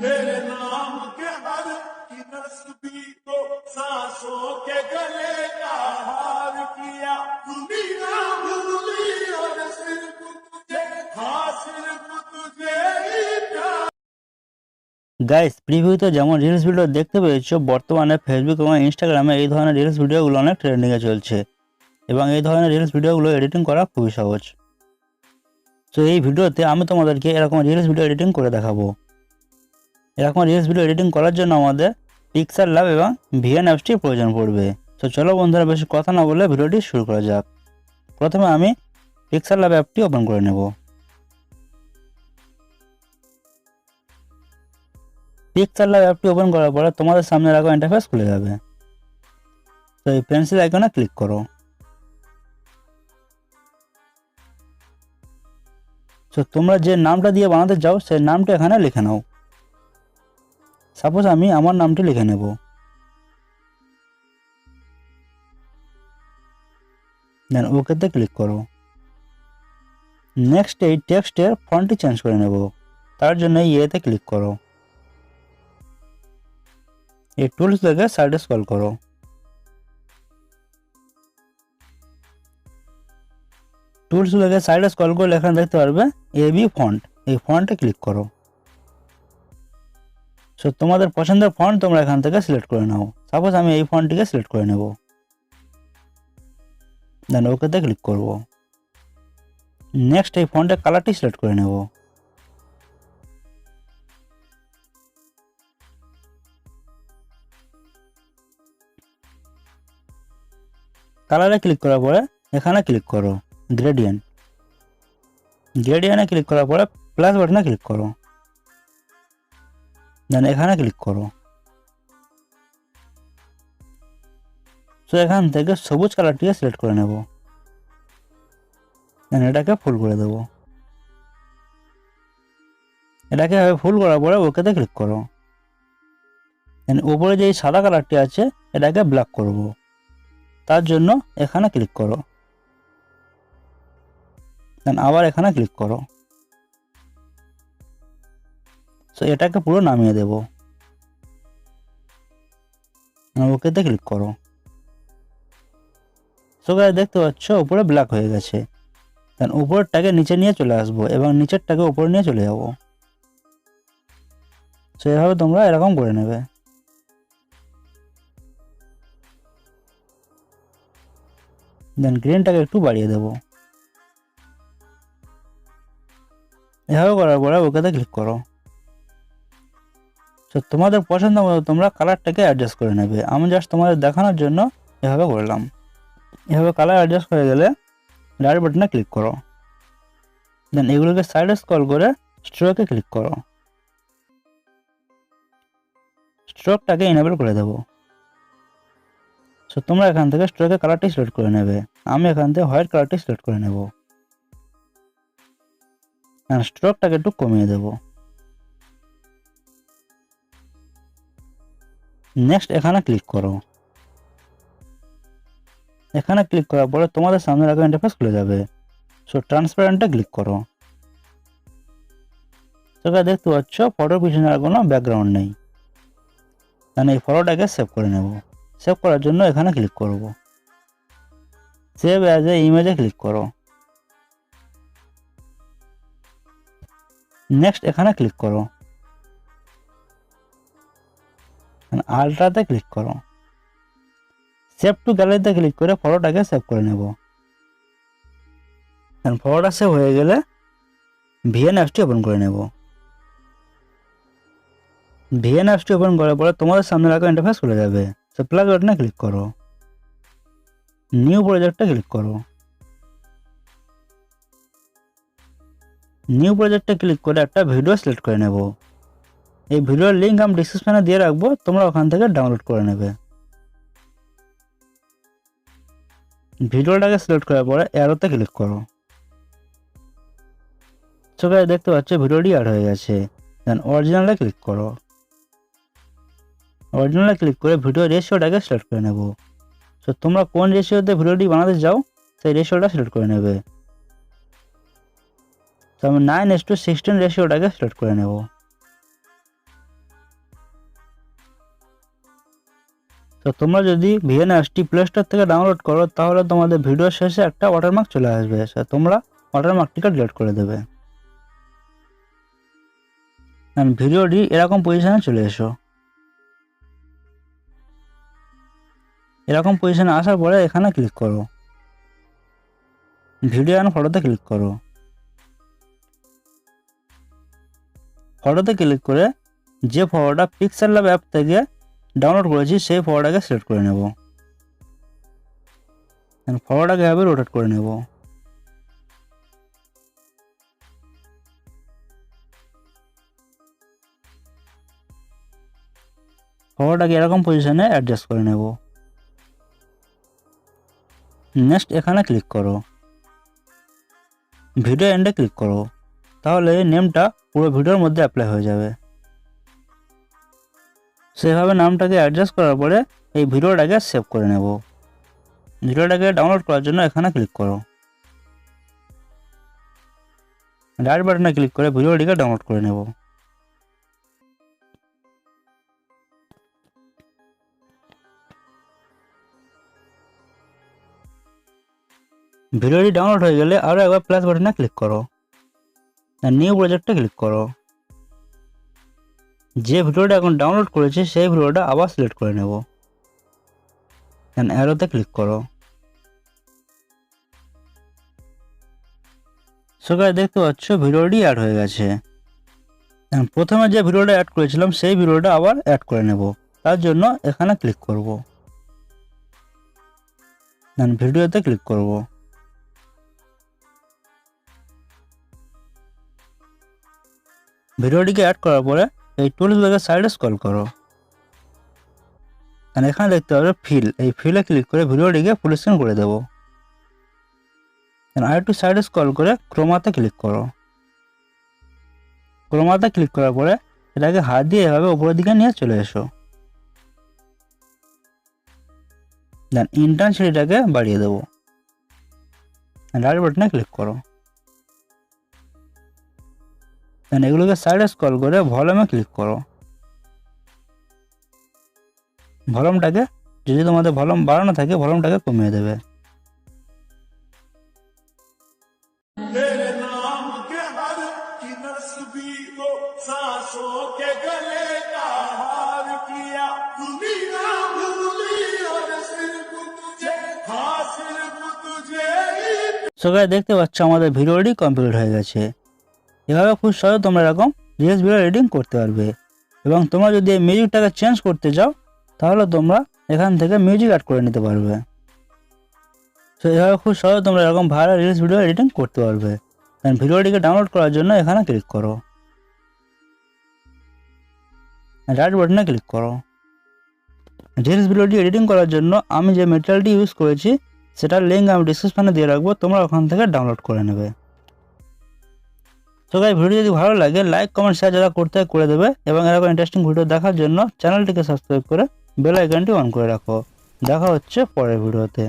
तेरे नाम के हर की नस्बी को सांसों के गले का हार किया दुनिया भूली और सिर्फ तुझे हाँ सिर्फ तुझे ही प्यार। গাইস প্রিভিউতে যেমন রিলস ভিডিও দেখতে পেয়েছো, বর্তমানে ফেসবুক এবং ইনস্টাগ্রামে এই ধরনের রিলস ভিডিওগুলো অনেক ট্রেন্ডিংয়ে চলছে এবং এই ধরনের রিলস ভিডিওগুলো এডিটিং করা খুবই সহজ। তো এই ভিডিওতে আমি তোমাদেরকে এরকম রিলস ভিডিও এডিটিং করে দেখাবো। এরকম রিলস ভিডিও এডিটিং করার জন্য আমাদের পিক্সেল ল্যাব এবং ভিএন অ্যাপসটির প্রয়োজন পড়বে। তো চলো বন্ধুরা, বেশি কথা না বলে ভিডিওটি শুরু করা যাক। প্রথমে আমি পিক্সেল ল্যাব অ্যাপটি ওপেন করে নেব। পিক্সেল ল্যাব অ্যাপটি ওপেন করার পরে তোমাদের সামনে এরকম ইন্টারফেস খুলে যাবে। তো এই পেন্সিল আইকনে ক্লিক করো। তো তোমরা যে নামটা দিয়ে বানাতে চাও সেই নামটা এখানে লিখে নাও। সাপোজ আমি আমার নামটি লিখে নেব। দেন ওকেতে ক্লিক করো। নেক্সট এই টেক্সটের ফন্টটি চেঞ্জ করে নেব। তার জন্য এতে ক্লিক করো। এই টুলস থেকে সাইডে স্ক্রল করো। টুলস থেকে সাইডে স্ক্রল করলে এখানে দেখতে পারবে এবি ফন্ট, এই ফন্টে ক্লিক করো। সো তোমাদের পছন্দের ফন্ট তোমরা এখান থেকে সিলেক্ট করে নাও। সাপোজ আমি এই ফন্টটিকে সিলেক্ট করে নেব। দেন ওকেতে ক্লিক করব। নেক্সট এই ফন্টের কালারটি সিলেক্ট করে নেব। কালারে ক্লিক করার পরে এখানে ক্লিক করো গ্রেডিয়েন্ট। গ্রেডিয়েন্টে ক্লিক করার পরে প্লাস বাটনে ক্লিক করো। দেন এখানে ক্লিক করো। তো এখান থেকে সবুজ কালারটিকে সিলেক্ট করে নেব। দেন এটাকে ফুল করে দেব। এটাকে ফুল করার পরে ওকেতে ক্লিক করো। দেন উপরে যে সাদা কালারটি আছে এটাকে ব্ল্যাক করব। তার জন্য এখানে ক্লিক করো। দেন আবার এখানে ক্লিক করো। সো এটাকে পুরো নামিয়ে দেব। ওকেতে ক্লিক করো। সো গাইস দেখতে পাচ্ছ উপরে ব্ল্যাক হয়ে গেছে। দেন উপরটাকে নিচে নিয়ে চলে আসবো এবং নিচেরটাকে উপরে নিয়ে চলে যাব। সো এভাবে তোমরা এরকম করে নেবে। দেন গ্রিনটাকে একটু বাড়িয়ে দেব। এভাবে করার পরে ওকেতে ক্লিক করো। তো তোমাদের পছন্দ মতো তোমরা কালারটাকে অ্যাডজাস্ট করে নেবে। আমি জাস্ট তোমাদের দেখানোর জন্য এভাবে করলাম। এভাবে কালার অ্যাডজাস্ট হয়ে গেলে রাইট বাটনে ক্লিক করো। দেন এগুলোকে সাইডে স্ক্রল করে স্ট্রোকে ক্লিক করো। স্ট্রোকটাকে এনেবল করে দেবো। সো তোমরা এখান থেকে স্ট্রোকের কালারটি সিলেক্ট করে নেবে। আমি এখান থেকে হোয়াইট কালারটি সিলেক্ট করে নেব। স্ট্রোকটাকে একটু কমিয়ে দেব। নেক্সট এখানে ক্লিক করো। এখানে ক্লিক করার পরে তোমাদের সামনে এরকম ইন্টারফেস খুলে যাবে। সো ট্রান্সপারেন্টে ক্লিক করো। তো দেখতে পাচ্ছ ফটোর পিছনে আর কোনো ব্যাকগ্রাউন্ড নেই। তাহলে এই ফটোটাকে সেভ করে নেব। সেভ করার জন্য এখানে ক্লিক করব। সেভ অ্যাজ এ ইমেজে ক্লিক করো। নেক্সট এখানে ক্লিক করো। আলট্রাতে ক্লিক করো। সেভ টু গ্যালারিতে ক্লিক করে ফটোটাকে সেভ করে নেব। ফটোটা সেভ হয়ে গেলে ভিএন অ্যাপসটি ওপেন করে নেব। ভিএন অ্যাপসটি ওপেন করার পরে তোমাদের সামনে রাখা ইন্টারফেস খুলে যাবে। তো প্লাস বাটনে ক্লিক করো। নিউ প্রজেক্টে ক্লিক করো। নিউ প্রজেক্টে ক্লিক করে একটা ভিডিও সিলেক্ট করে নেব। এই ভিডিওর লিঙ্ক আমি ডিসক্রিপশনে দিয়ে রাখবো, তোমরা ওখান থেকে ডাউনলোড করে নেবে। ভিডিওটাকে সিলেক্ট করার পরে অ্যারোতে ক্লিক করো। সো গাইস দেখতে পাচ্ছ ভিডিওটি অ্যাড হয়ে গেছে। দেন অরিজিনালে ক্লিক করো। অরিজিনালে ক্লিক করে ভিডিও রেশিওটাকে সিলেক্ট করে নেব। সো তোমরা কোন রেশিওতে ভিডিওটি বানাতে চাও সেই রেশিওটা সিলেক্ট করে নেবে। তো আমি 9:16 রেশিওটাকে সিলেক্ট করে নেব। তো তোমরা যদি ভিএনএসটি প্লে স্টোর থেকে ডাউনলোড করো তাহলে তোমাদের ভিডিওর শেষে একটা ওয়াটারমার্ক চলে আসবে, তোমরা ওয়াটারমার্কটিকে ডিলিট করে দেবে। ভিডিওটি এরকম পজিশনে চলে এসো। এরকম পজিশনে আসার পরে এখানে ক্লিক করো, ভিডিও অ্যান্ড ফটোতে ক্লিক করো। ফটোতে ক্লিক করে যে ফটোটা পিক্সেল ল্যাব অ্যাপ থেকে ডাউনলোড করেছি সেই ফটোটাকে সিলেক্ট করে নেব। ফটোটাকে এভাবে রোটেট করে নেব। ফটোটাকে এরকম পজিশনে অ্যাডজাস্ট করে নেব। নেক্সট এখানে ক্লিক করো, ভিডিও এন্ডে ক্লিক করো, তাহলে এই নেমটা পুরো ভিডিওর মধ্যে অ্যাপ্লাই হয়ে যাবে। সেভাবে নামটাকে অ্যাডজাস্ট করার পরে এই ভিডিওটাকে সেভ করে নেব। ভিডিওটাকে ডাউনলোড করার জন্য এখানে ক্লিক করো, রাইট বাটনে ক্লিক করে ভিডিওটিকে ডাউনলোড করে নেব। ভিডিওটি ডাউনলোড হয়ে গেলে আরও একবার প্লাস বাটনে ক্লিক করো, নিউ প্রজেক্টে ক্লিক করো। যে ভিডিওটা এখন ডাউনলোড করেছি সেই ভিডিওটা আবার সিলেক্ট করে নেব। অ্যারোতে ক্লিক করো। সকালে দেখতে পাচ্ছ ভিডিওটি অ্যাড হয়ে গেছে। প্রথমে যে ভিডিওটা অ্যাড করেছিলাম সেই ভিডিওটা আবার অ্যাড করে নেব। তার জন্য এখানে ক্লিক করব, ভিডিওতে ক্লিক করব। ভিডিওটিকে অ্যাড করার পরে এই টুলস ব্যাগের সাইডে স্ক্রল করো। এখানে দেখতে পাবে ফিল, এই ফিলে ক্লিক করে ভিডিওটিকে ফুল স্ক্রিন করে দেবো। আরেকটু সাইডে স্ক্রল করে ক্রোমাতে ক্লিক করো। ক্রোমাতে ক্লিক করার পরে এটাকে হাত দিয়ে এভাবে উপরের দিকে নিয়ে চলে এসো। দেন ইন্টেন্সিটিটাকে বাড়িয়ে দেবো। রাইট বাটনে ক্লিক করো। দেন এগুলোকে সাইডে স্ক্রল করে ভলিউমে ক্লিক করো। ভলিউমটাকে যদি তোমাদের ভলিউম বাড়ানো থাকে ভলিউমটাকে কমিয়ে দেবে। तेरे नाम के हर की नस्बी को सांसों के गले का हार किया, दुनिया भूली और सिर्फ तुझे, हाँ सिर्फ तुझे ही। সবাই দেখতে পাচ্ছ আমাদের ভিডিওটি কমপ্লিট হয়ে গেছে। এভাবে খুব সহজে তোমরা এরকম রিলস ভিডিও এডিটিং করতে পারবে। এবং তোমরা যদি এই মিউজিকটাকে চেঞ্জ করতে চাও তাহলে তোমরা এখান থেকে মিউজিক অ্যাড করে নিতে পারবে। তো এভাবে খুব সহজে তোমরা এরকম ভাইরাল রিলস ভিডিও এডিটিং করতে পারবে। দেন ভিডিওটিকে ডাউনলোড করার জন্য এখানে ক্লিক করো, রাইট বাটনে ক্লিক করো। রিলস ভিডিওটি এডিটিং করার জন্য আমি যে ম্যাটেরিয়ালটি ইউজ করেছি সেটার লিঙ্ক আমি ডিসক্রিপশনে দিয়ে রাখবো, তোমরা ওখান থেকে ডাউনলোড করে নেবে। তো গাইস ভিডিও যদি ভালো লাগে লাইক কমেন্ট শেয়ার যারা করতে করে দেবে এবং এরকম ইন্টারেস্টিং ভিডিও দেখার জন্য চ্যানেলটিকে সাবস্ক্রাইব করে বেল আইকনটি অন করে রাখো। দেখা হচ্ছে পরের ভিডিওতে।